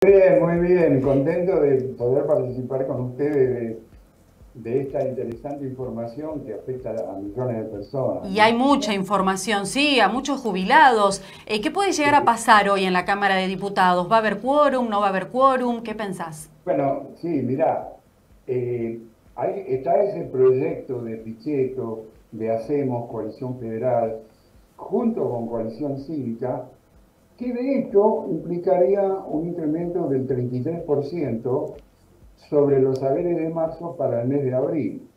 Bien, muy bien, contento de poder participar con ustedes de esta interesante información que afecta a millones de personas, Y hay ¿no? mucha información, sí, a muchos jubilados. ¿Qué puede llegar a pasar hoy en la Cámara de Diputados? ¿Va a haber quórum? ¿No va a haber quórum? ¿Qué pensás? Bueno, sí, mirá, está ese proyecto de Pichetto, de Hacemos, Coalición Federal, junto con Coalición Cívica, que de hecho implicaría un incremento del 33% sobre los saberes de marzo para el mes de abril,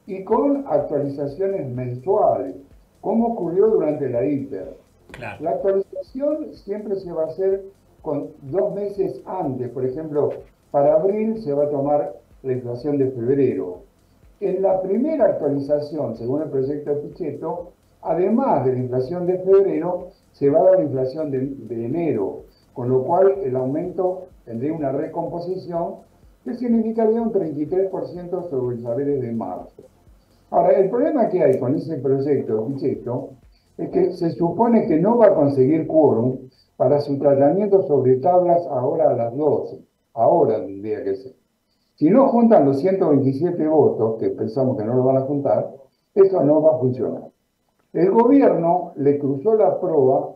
y con actualizaciones mensuales, como ocurrió durante la hiper. Claro. La actualización siempre se va a hacer con 2 meses antes. Por ejemplo, para abril se va a tomar la inflación de febrero. En la primera actualización, según el proyecto de Pichetto, además de la inflación de febrero, se va a dar la inflación de enero, con lo cual el aumento tendría una recomposición que significaría un 33% sobre los saberes de marzo. Ahora, el problema que hay con ese proyecto, Pichetto, es que se supone que no va a conseguir quórum para su tratamiento sobre tablas ahora a las 12. Ahora tendría que ser. Si no juntan los 127 votos, que pensamos que no lo van a juntar, eso no va a funcionar. El gobierno le cruzó la proa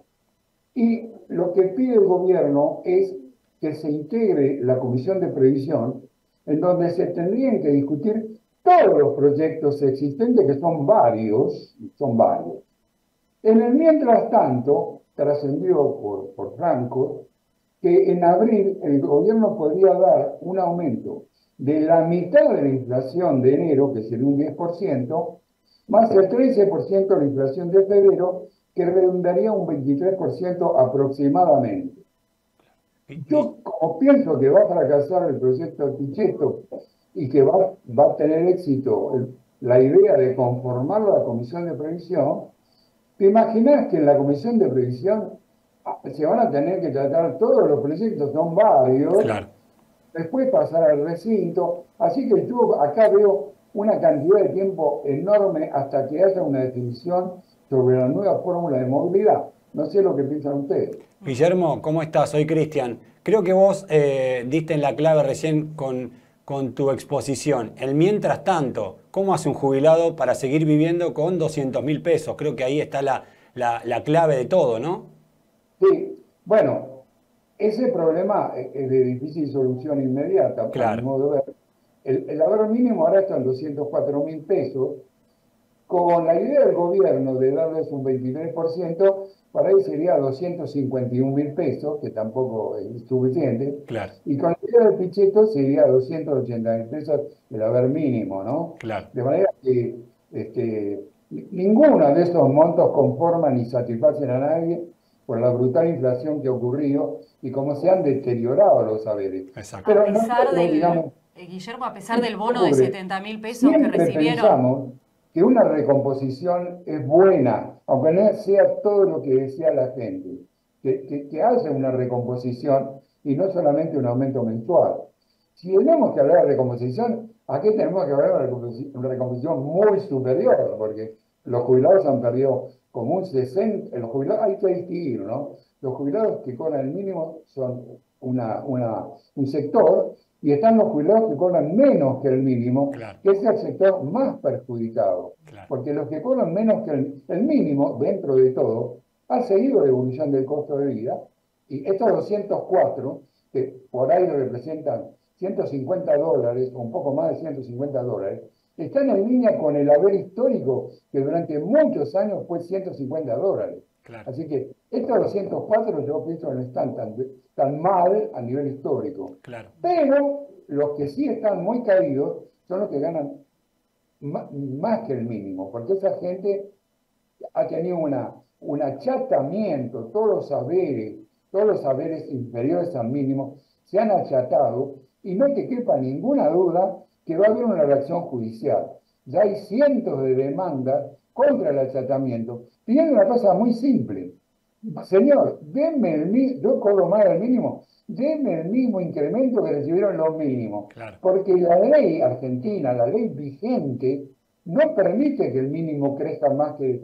y lo que pide el gobierno es que se integre la Comisión de Previsión, en donde se tendrían que discutir todos los proyectos existentes, que son varios, son varios. En el mientras tanto, trascendió por Franco que en abril el gobierno podría dar un aumento de la mitad de la inflación de enero, que sería un 10%, más el 13% de la inflación de febrero, que redundaría un 23% aproximadamente. Yo, como pienso que va a fracasar el proyecto de Pichetto y que va a tener éxito la idea de conformar la Comisión de Previsión, ¿te imaginas que en la Comisión de Previsión se van a tener que tratar todos los proyectos? Son varios, Claro. después pasar al recinto. Así que yo acá veo una cantidad de tiempo enorme hasta que haya una definición sobre la nueva fórmula de movilidad. No sé lo que piensan ustedes. Guillermo, ¿cómo estás? Soy Cristian. Creo que vos diste en la clave recién con tu exposición. El mientras tanto, ¿cómo hace un jubilado para seguir viviendo con 200.000 pesos? Creo que ahí está la clave de todo, ¿no? Sí, bueno, ese problema es de difícil solución inmediata, a mi Claro. modo de ver. El haber mínimo ahora está en 204.000 pesos. Con la idea del gobierno de darles un 23%, para él sería 251.000 pesos, que tampoco es suficiente. Claro. Y con la idea del Pichetto sería 280.000 pesos el haber mínimo, ¿no? Claro. De manera que ninguno de esos montos conforman ni satisfacen a nadie por la brutal inflación que ha ocurrido y cómo se han deteriorado los saberes. Exacto. A Pero pesar nosotros, del, digamos, Guillermo, a pesar ¿qué del bono de ocurre? 70.000 pesos que Siempre recibieron. pensamos que una recomposición es buena, aunque no sea todo lo que decía la gente, que haya una recomposición y no solamente un aumento mensual. Si tenemos que hablar de recomposición, aquí tenemos que hablar de una recomposición muy superior, porque los jubilados han perdido como un 60%, los jubilados hay que distinguir, ¿no? Los jubilados que cobran el mínimo son un sector, y están los jubilados que cobran menos que el mínimo, Claro. que es el sector más perjudicado. Claro. Porque los que cobran menos que el mínimo, dentro de todo, ha seguido la evolución del costo de vida, y estos 204, que por ahí representan $150, o un poco más de $150, están en línea con el haber histórico, que durante muchos años fue $150. Claro. Así que estos 204 yo pienso que no están tan mal a nivel histórico. Claro. Pero los que sí están muy caídos son los que ganan más que el mínimo, porque esa gente ha tenido un achatamiento, todos los saberes inferiores al mínimo se han achatado, y no te quepa ninguna duda que va a haber una reacción judicial. Ya hay cientos de demandas contra el achatamiento, pidiendo una cosa muy simple. Señor, yo cobro más del mínimo, denme el mismo incremento que recibieron los mínimos, Claro. porque la ley argentina, la ley vigente, no permite que el mínimo crezca más que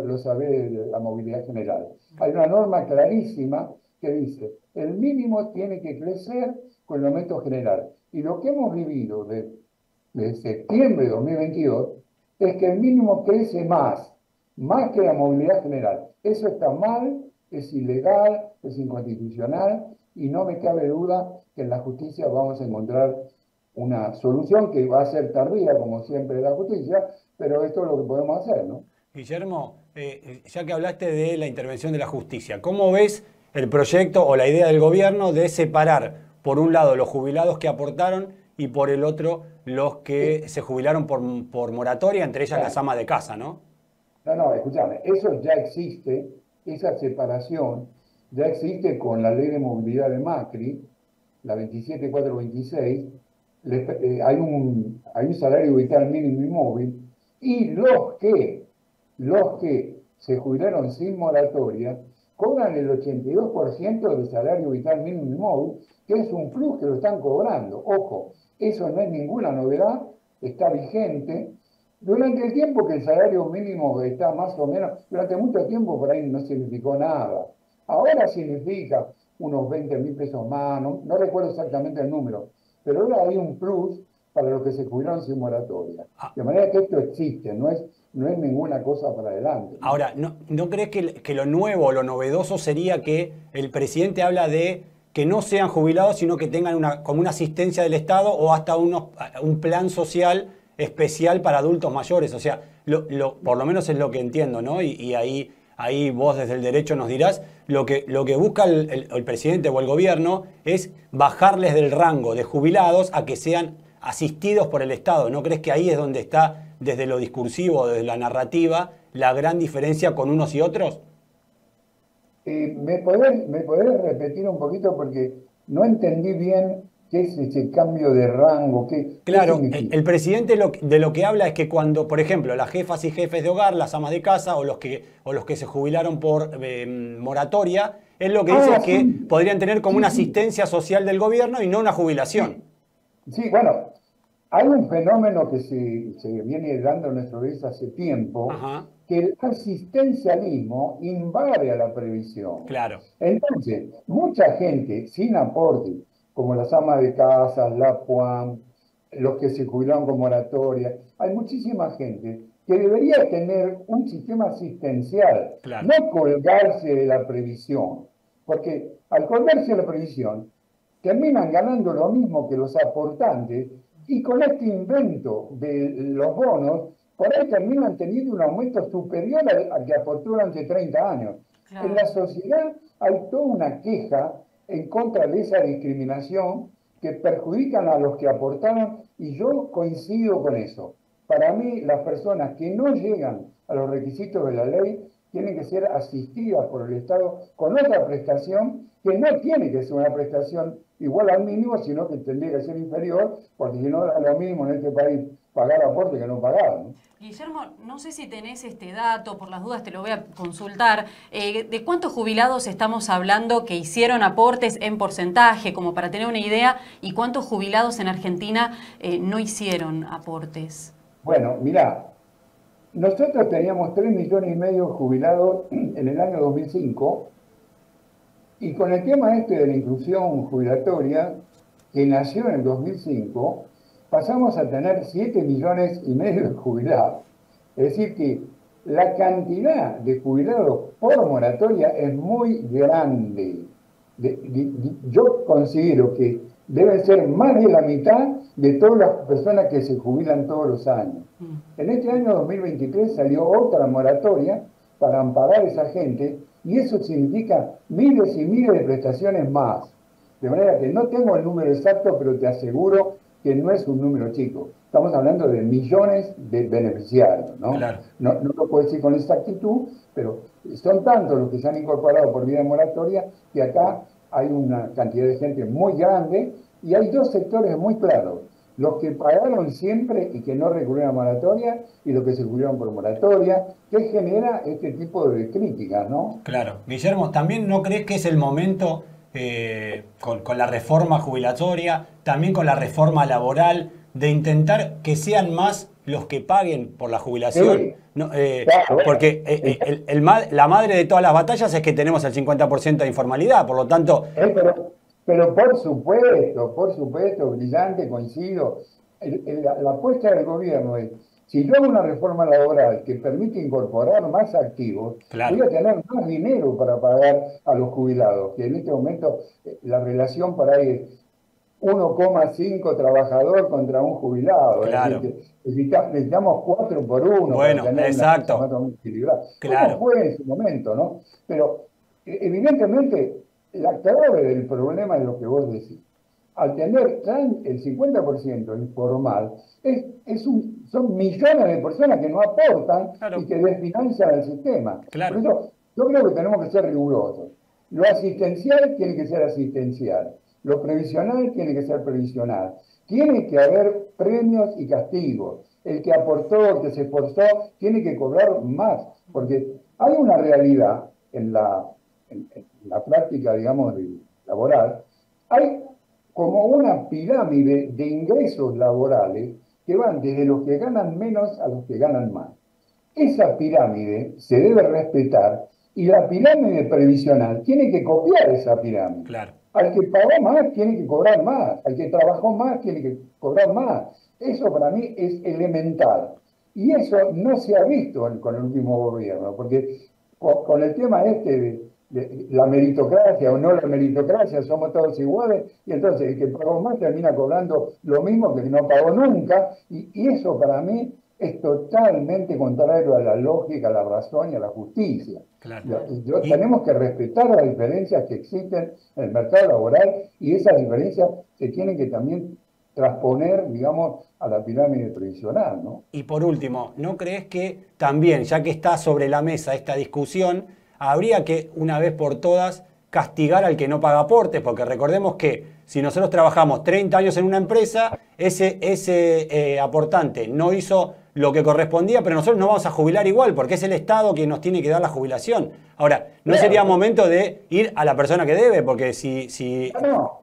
los saberes de la movilidad general. Hay una norma clarísima que dice el mínimo tiene que crecer con el aumento general. Y lo que hemos vivido de septiembre de 2022 es que el mínimo crece más que la movilidad general. Eso está mal, es ilegal, es inconstitucional y no me cabe duda que en la justicia vamos a encontrar una solución que va a ser tardía, como siempre la justicia, pero esto es lo que podemos hacer, ¿no? Guillermo, ya que hablaste de la intervención de la justicia, ¿cómo ves el proyecto o la idea del gobierno de separar, por un lado, los jubilados que aportaron y por el otro, los que se jubilaron por moratoria, entre ellas las amas de casa, ¿no? No, escúchame, eso ya existe, esa separación ya existe con la ley de movilidad de Macri, la 27426, hay un salario vital mínimo y móvil, y los que se jubilaron sin moratoria cobran el 82% del salario vital mínimo y móvil, que es un plus que lo están cobrando. Ojo, eso no es ninguna novedad, está vigente. Durante el tiempo que el salario mínimo está más o menos, durante mucho tiempo por ahí no significó nada. Ahora significa unos 20.000 pesos más, no recuerdo exactamente el número, pero ahora hay un plus para los que se jubilaron sin moratoria. De manera que esto existe, no es ninguna cosa para adelante. Ahora, ¿no crees que lo nuevo, lo novedoso sería que el presidente habla de que no sean jubilados, sino que tengan como una asistencia del Estado o hasta un plan social especial para adultos mayores? O sea, por lo menos es lo que entiendo, ¿no? Y ahí vos desde el derecho nos dirás, lo que busca el presidente o el gobierno es bajarles del rango de jubilados a que sean asistidos por el Estado. ¿No crees que ahí es donde está, desde lo discursivo, desde la narrativa, la gran diferencia con unos y otros? ¿Me podés repetir un poquito? Porque no entendí bien qué es ese cambio de rango. Claro, el presidente de lo que habla es que cuando, por ejemplo, las jefas y jefes de hogar, las amas de casa o los que se jubilaron por moratoria, él lo que dice es que podrían tener como una asistencia social del gobierno y no una jubilación. Sí, bueno, hay un fenómeno que se viene dando en nuestro país hace tiempo, que el asistencialismo invade a la previsión. Claro. Entonces, mucha gente sin aporte, como las amas de casa, la PUAM, los que se jubilaron con moratoria, hay muchísima gente que debería tener un sistema asistencial, no colgarse de la previsión, porque al colgarse de la previsión, terminan ganando lo mismo que los aportantes y con este invento de los bonos, por ahí terminan teniendo un aumento superior al que aportó durante 30 años. Claro. En la sociedad hay toda una queja en contra de esa discriminación que perjudican a los que aportaron y yo coincido con eso. Para mí, las personas que no llegan a los requisitos de la ley tienen que ser asistidas por el Estado con otra prestación que no tiene que ser una prestación igual al mínimo, sino que tendría que ser inferior, porque si no da lo mismo en este país pagar aporte que no pagar, ¿no? Guillermo, no sé si tenés este dato, por las dudas te lo voy a consultar. ¿De cuántos jubilados estamos hablando que hicieron aportes en porcentaje, como para tener una idea, y cuántos jubilados en Argentina no hicieron aportes? Bueno, mirá, nosotros teníamos 3,5 millones jubilados en el año 2005, y con el tema de la inclusión jubilatoria, que nació en el 2005, pasamos a tener 7,5 millones de jubilados. Es decir que la cantidad de jubilados por moratoria es muy grande. Yo considero que deben ser más de la mitad de todas las personas que se jubilan todos los años. En este año 2023 salió otra moratoria para amparar a esa gente y eso significa miles y miles de prestaciones más. De manera que no tengo el número exacto, pero te aseguro que no es un número chico. Estamos hablando de millones de beneficiarios, ¿no? Claro. No lo puedo decir con exactitud, pero son tantos los que se han incorporado por vía de moratoria que acá hay una cantidad de gente muy grande y hay dos sectores muy claros. Los que pagaron siempre y que no recurrieron a moratoria y los que se cubrieron por moratoria, que genera este tipo de críticas, ¿no? Claro. Guillermo, ¿también no crees que es el momento, con la reforma jubilatoria, también con la reforma laboral, de intentar que sean más los que paguen por la jubilación. Sí, No, claro. porque la madre de todas las batallas es que tenemos el 50% de informalidad, por lo tanto... Pero por supuesto, brillante, coincido. La apuesta del gobierno es, si yo hago una reforma laboral que permite incorporar más activos, Claro, voy a tener más dinero para pagar a los jubilados, que en este momento la relación por ahí es 1,5 trabajador contra un jubilado, es decir, claro. que necesitamos 4 por 1 para Bueno, tener una cosa más exacto. o menos equilibrada. ¿Cómo Claro, fue en ese momento, no? Pero evidentemente la clave del problema es lo que vos decís. Al tener el 50% informal, son millones de personas que no aportan y claro, que desfinancian el sistema. Por claro. eso yo creo que tenemos que ser rigurosos. Lo asistencial tiene que ser asistencial. Lo previsional tiene que ser previsional. Tiene que haber premios y castigos. El que aportó, el que se esforzó, tiene que cobrar más. Porque hay una realidad en la práctica, digamos, laboral. Hay como una pirámide de ingresos laborales que van desde los que ganan menos a los que ganan más. Esa pirámide se debe respetar y la pirámide previsional tiene que copiar esa pirámide. Claro. Al que pagó más tiene que cobrar más, al que trabajó más tiene que cobrar más. Eso para mí es elemental. Y eso no se ha visto con el último gobierno, porque con el tema de la meritocracia o no la meritocracia, somos todos iguales, y entonces el que pagó más termina cobrando lo mismo que el que no pagó nunca, y eso para mí es totalmente contrario a la lógica, a la razón y a la justicia. Claro. Tenemos que respetar las diferencias que existen en el mercado laboral y esas diferencias se tienen que también transponer, digamos, a la pirámide previsional, ¿no? Y por último, ¿no crees que también, ya que está sobre la mesa esta discusión, habría que, una vez por todas, castigar al que no paga aportes? Porque recordemos que si nosotros trabajamos 30 años en una empresa, ese aportante no hizo lo que correspondía, pero nosotros nos vamos a jubilar igual, porque es el Estado quien nos tiene que dar la jubilación. Ahora, ¿no sería momento de ir a la persona que debe? Porque si... No,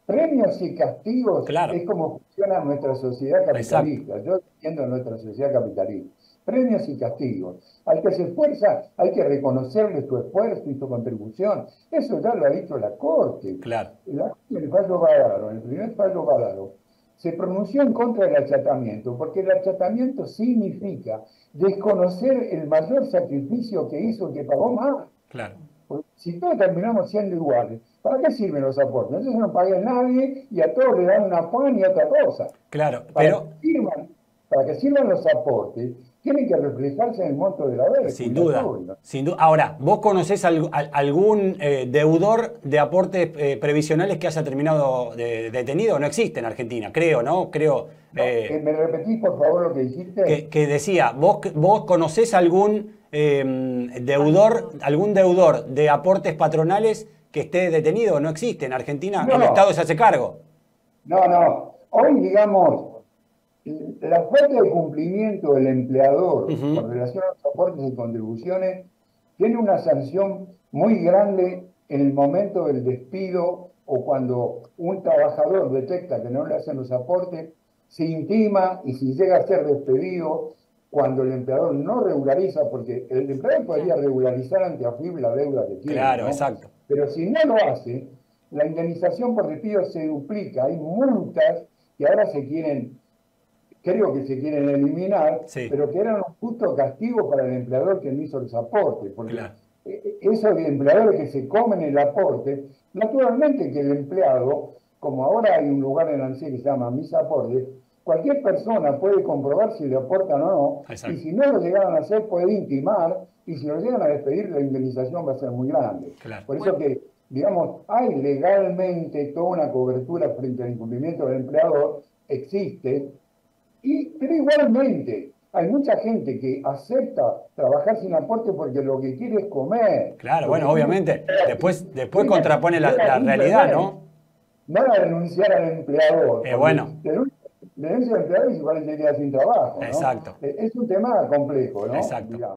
premios y castigos Claro, es como funciona nuestra sociedad exacto. capitalista. Yo entiendo nuestra sociedad capitalista. Premios y castigos. Al que se esfuerza hay que reconocerle su esfuerzo y su contribución. Eso ya lo ha dicho la Corte. Claro, El fallo Bádaro, el primer fallo Bádaro, se pronunció en contra del achatamiento, porque el achatamiento significa desconocer el mayor sacrificio que hizo el que pagó más. claro. Porque si todos terminamos siendo iguales, ¿para qué sirven los aportes? Entonces no paga nadie y a todos le dan una pan y otra cosa. Claro, pero... Para que sirvan los aportes, tienen que reflejarse en el monto de la deuda. Sin duda, sin duda. Ahora, ¿vos conocés algún deudor de aportes previsionales que haya terminado detenido? No existe en Argentina, creo, ¿no? Creo. ¿Me repetís, por favor, lo que dijiste? Que decía, ¿vos conocés algún deudor de aportes patronales que esté detenido? No existe. En Argentina el Estado se hace cargo. No. Hoy, digamos, la falta de cumplimiento del empleador con relación a los aportes y contribuciones tiene una sanción muy grande en el momento del despido o cuando un trabajador detecta que no le hacen los aportes, se intima y si llega a ser despedido, cuando el empleador no regulariza, porque el empleador podría regularizar ante AFIP la deuda que tiene. Claro, ¿no? exacto. Pero si no lo hace, la indemnización por despido se duplica. Hay multas que ahora creo que se quieren eliminar, Sí. pero que eran un justo castigo para el empleador que no hizo los aportes, porque Claro. esos empleadores que se comen el aporte, naturalmente que el empleado, como ahora hay un lugar en ANSES que se llama Mis Aportes, cualquier persona puede comprobar si le aportan o no, Exacto. y si no lo llegaron a hacer puede intimar, y si lo llegan a despedir la indemnización va a ser muy grande. Claro. Por eso que, digamos, hay legalmente toda una cobertura frente al incumplimiento del empleador, existe, pero igualmente hay mucha gente que acepta trabajar sin aporte porque lo que quiere es comer. Claro, bueno, obviamente. Después contrapone la realidad, ¿no? No a renunciar al empleador. Bueno. Denuncia al empleador y se parece que queda sin trabajo, ¿no? Exacto. Es un tema complejo, ¿no? Exacto. Digamos.